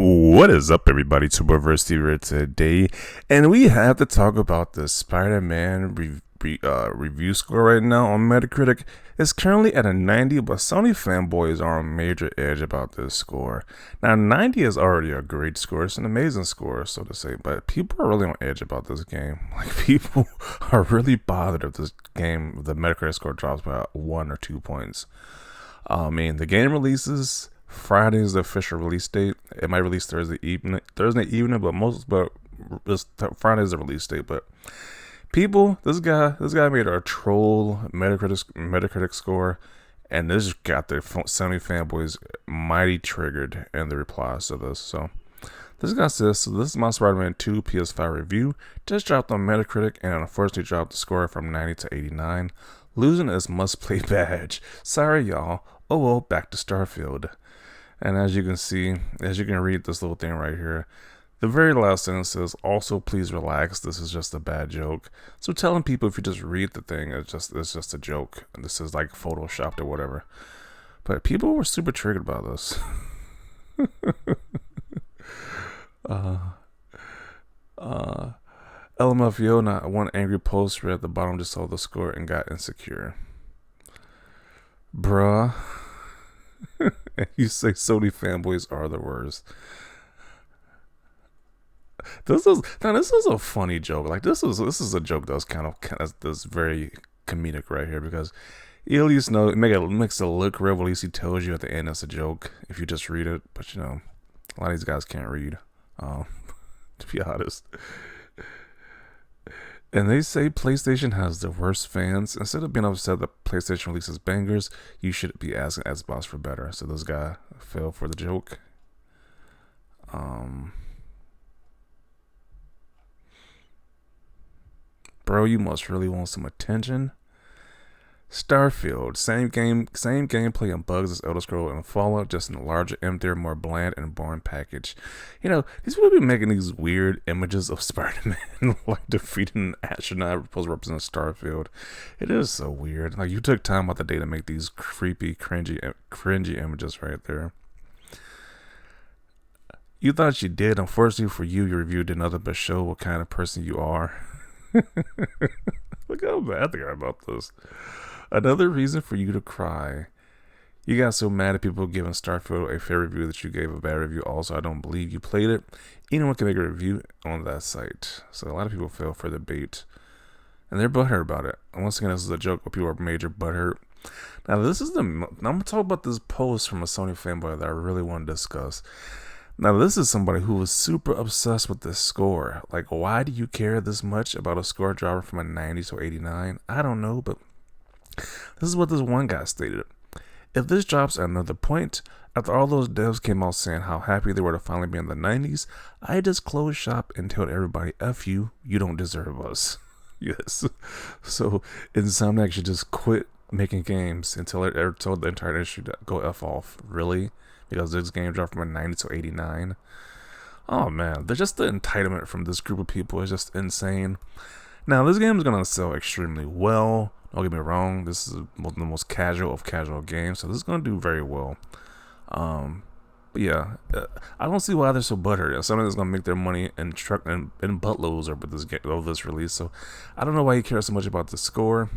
What is up, everybody? It's Reverse here today, and we have to talk about the Spider-Man review score right now on Metacritic. It's currently at a 90, but Sony fanboys are on major edge about this score. Now, 90 is already a great score. It's an amazing score, so to say, but people are really on edge about this game. Like, people are really bothered if this game, the Metacritic score drops by 1 or 2 points. I mean, the game releases Friday is the official release date. It might release Thursday evening, but Friday is the release date. But people, this guy made a troll Metacritic score, and this got the Sony fanboys mighty triggered in the replies to this. So this guy says, so this is my Spider-Man 2 PS5 review. Just dropped on Metacritic, and unfortunately dropped the score from 90 to 89, losing its must-play badge. Sorry, y'all. Oh well, back to Starfield. And as you can see, as you can read this little thing right here, the very last sentence says, also please relax, this is just a bad joke. So telling people if you just read the thing, it's just a joke. And this is like photoshopped or whatever. But people were super triggered by this. LMFAO, not one angry post read at the bottom, just saw the score and got insecure. Bruh. You say Sony fanboys are the worst. This is a funny joke. Like this is a joke that's kind of that's very comedic right here, because you at least know it makes it look real. At least he tells you at the end that's a joke if you just read it. But you know, a lot of these guys can't read. To be honest. And they say PlayStation has the worst fans. Instead of being upset that PlayStation releases bangers, you should be asking Xbox for better. So this guy fell for the joke. Bro, you must really want some attention. Starfield, same gameplay and bugs as Elder Scrolls and Fallout, just in a larger, emptier, more bland and boring package. You know, these people be making these weird images of Spider-Man like defeating an astronaut supposed to represent Starfield. It is so weird. Like, you took time out the day to make these creepy, cringy images right there. You thought you did. Unfortunately for you, your review did nothing but show what kind of person you are. Look how mad they are about this. Another reason for you to cry. You got so mad at people giving Starfield a fair review that you gave a bad review. Also, I don't believe you played it. Anyone can make a review on that site. So a lot of people fell for the bait. And they're butthurt about it. And once again, this is a joke, but people are major butthurt. Now, I'm going to talk about this post from a Sony fanboy that I really want to discuss. Now, this is somebody who was super obsessed with this score. Like, why do you care this much about a score dropping from a 90 to 89? I don't know, but this is what this one guy stated. If this drops at another point, after all those devs came out saying how happy they were to finally be in the 90s, I just closed shop and told everybody, F you, you don't deserve us. Yes. So, Insomniac should just quit making games until it told the entire industry to go F off. Really? Because this game dropped from a 90 to 89. Oh man, there's just the entitlement from this group of people is just insane. Now, this game is going to sell extremely well. Don't get me wrong, this is the most casual of casual games, so this is going to do very well. But yeah, I don't see why they're so butthurt. It's something that's going to make their money in buttloads over this release. So I don't know why you care so much about the score.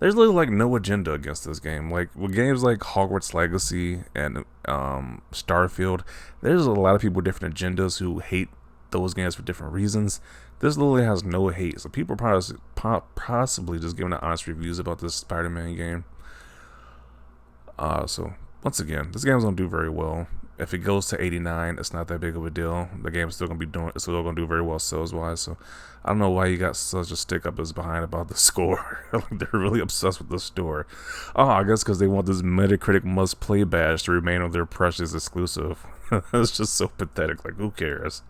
There's literally like no agenda against this game. Like with games like Hogwarts Legacy and Starfield, there's a lot of people with different agendas who hate those games for different reasons. This literally has no hate, so people are possibly just giving honest reviews about this Spider-Man game. So once again, this game's gonna do very well. If it goes to 89, it's not that big of a deal. The game's still gonna do very well sales wise. So I don't know why you got such a stick up as behind about the score. Like they're really obsessed with the score. Oh, I guess because they want this Metacritic must play badge to remain on their precious exclusive. It's just so pathetic. Like, who cares?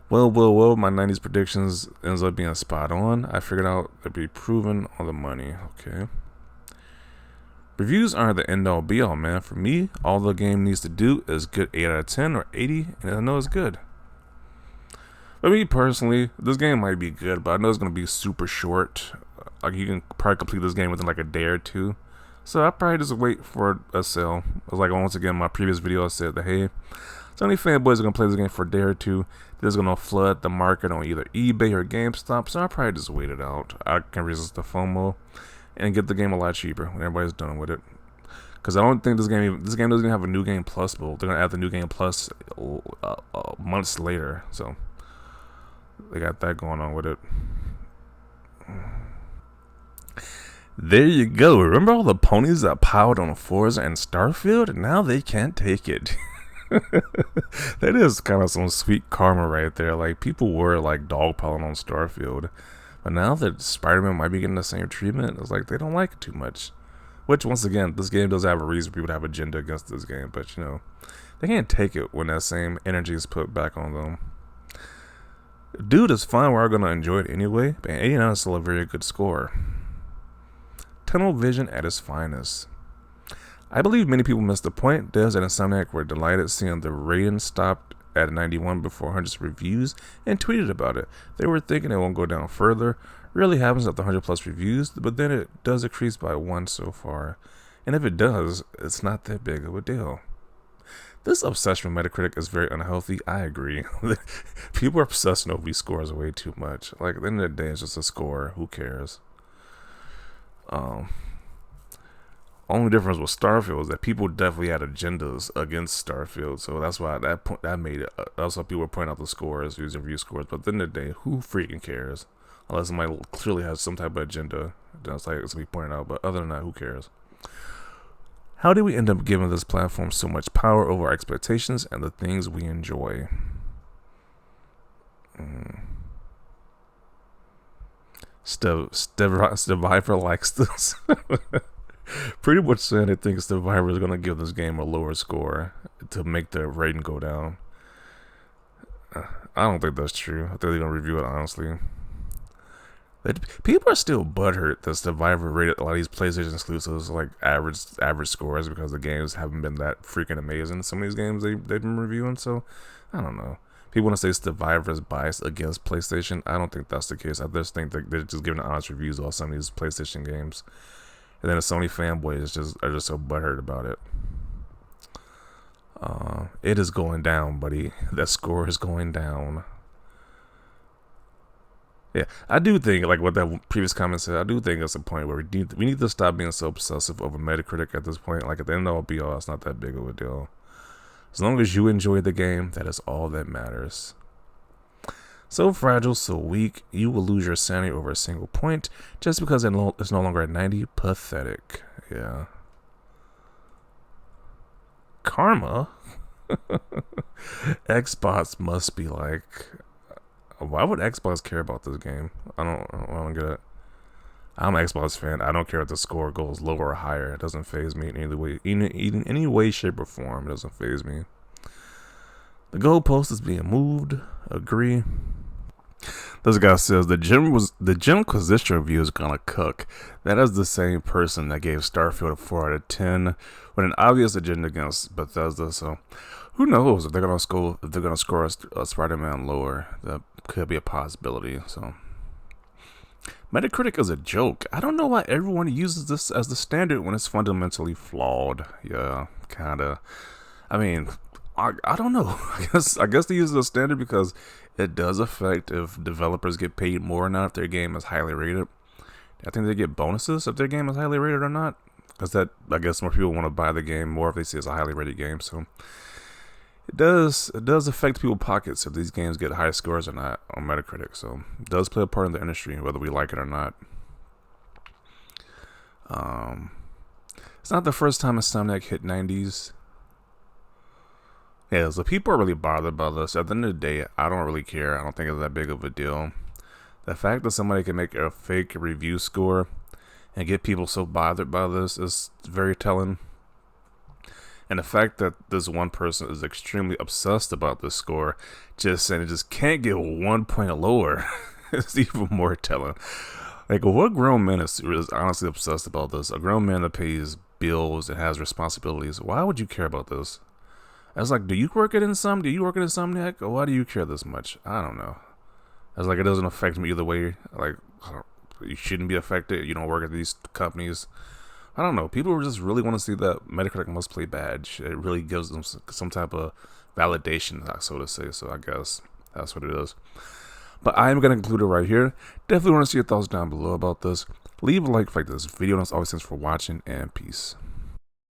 Well, my 90s predictions ends up being spot on. I figured out they'd be proven on the money. Okay. Reviews aren't the end all be all, man. For me, all the game needs to do is good 8 out of 10 or 80, and I know it's good. For me personally, this game might be good, but I know it's going to be super short. Like, you can probably complete this game within like a day or two. So I probably just wait for a sale. Like once again, in my previous video, I said that hey, Sony fanboys are gonna play this game for a day or two. This is gonna flood the market on either eBay or GameStop. So I probably just wait it out. I can resist the FOMO and get the game a lot cheaper when everybody's done with it. Because I don't think this game doesn't even have a new game plus build. They're gonna add the new game plus months later. So they got that going on with it. There you go. Remember all the ponies that piled on Forza and Starfield? Now they can't take it. That is kind of some sweet karma right there. Like, people were like dogpiling on Starfield, but now that Spiderman might be getting the same treatment, it's like they don't like it too much. Which, once again, this game does have a reason for people to have agenda against this game, but you know, they can't take it when that same energy is put back on them. Dude, it's fine. We're gonna enjoy it anyway, but 89 is still a very good score. Tunnel vision at its finest. I believe many people missed the point. Devs at Insomniac were delighted seeing the rating stopped at 91 before hundreds of reviews and tweeted about it. They were thinking it won't go down further. Rarely happens after 100 plus reviews, but then it does increase by 1 so far. And if it does, it's not that big of a deal. This obsession with Metacritic is very unhealthy. I agree. People are obsessing over these scores way too much. Like, at the end of the day, it's just a score. Who cares? Only difference with Starfield is that people definitely had agendas against Starfield, so that's why that made it. That's why people were pointing out the scores, user review scores. But at the end of the day, who freaking cares? Unless somebody clearly has some type of agenda, that's like it's gonna be pointed out. But other than that, who cares? How did we end up giving this platform so much power over our expectations and the things we enjoy? Survivor likes this. Pretty much saying they think Survivor is going to give this game a lower score to make the rating go down. I don't think that's true. I think they're going to review it honestly. People are still butthurt that Survivor rated a lot of these PlayStation exclusives like average scores because the games haven't been that freaking amazing. Some of these games they've been reviewing, so I don't know. People want to say Survivor is biased against PlayStation. I don't think that's the case. I just think that they're just giving honest reviews on some of these PlayStation games. And then the Sony fanboys are just so butthurt about it. It is going down, buddy. That score is going down. Yeah, I do think, like what that previous comment said, I do think it's a point where we need to stop being so obsessive over Metacritic at this point. Like, at the end of all be all, it's not that big of a deal. As long as you enjoy the game, that is all that matters. So fragile, so weak, you will lose your sanity over a single point just because it's no longer at 90. Pathetic. Yeah. Karma? Xbox must be like... Why would Xbox care about this game? I don't get it. I'm an Xbox fan. I don't care if the score goes lower or higher. It doesn't faze me in any way, shape, or form. It doesn't faze me. The goalpost is being moved. Agree. This guy says the Jimquisition review is gonna cook. That is the same person that gave Starfield a 4 out of 10 with an obvious agenda against Bethesda. So who knows if they're gonna score a Spider-Man lower? That could be a possibility. So Metacritic is a joke. I don't know why everyone uses this as the standard when it's fundamentally flawed. Yeah, kinda. I mean, I don't know. I guess they use it as a standard because it does affect if developers get paid more or not if their game is highly rated. I think they get bonuses if their game is highly rated or not. Because that, I guess, more people want to buy the game more if they see it's a highly rated game. So it does affect people's pockets if these games get high scores or not on Metacritic. So it does play a part in the industry, whether we like it or not. It's not the first time Insomniac hit 90s. Yeah, so people are really bothered by this. At the end of the day, I don't really care. I don't think it's that big of a deal. The fact that somebody can make a fake review score and get people so bothered by this is very telling. And the fact that this one person is extremely obsessed about this score, just saying it just can't get 1 point lower, is even more telling. Like, what grown man is honestly obsessed about this? A grown man that pays bills and has responsibilities. Why would you care about this? I was like, do you work at Insomniac? Or why do you care this much? I don't know. I was like, it doesn't affect me either way. Like, you shouldn't be affected. You don't work at these companies. I don't know. People just really want to see that Metacritic must play badge. It really gives them some type of validation, so to say. So I guess that's what it is. But I am going to conclude it right here. Definitely want to see your thoughts down below about this. Leave a like for this video. And as always, thanks for watching, and peace.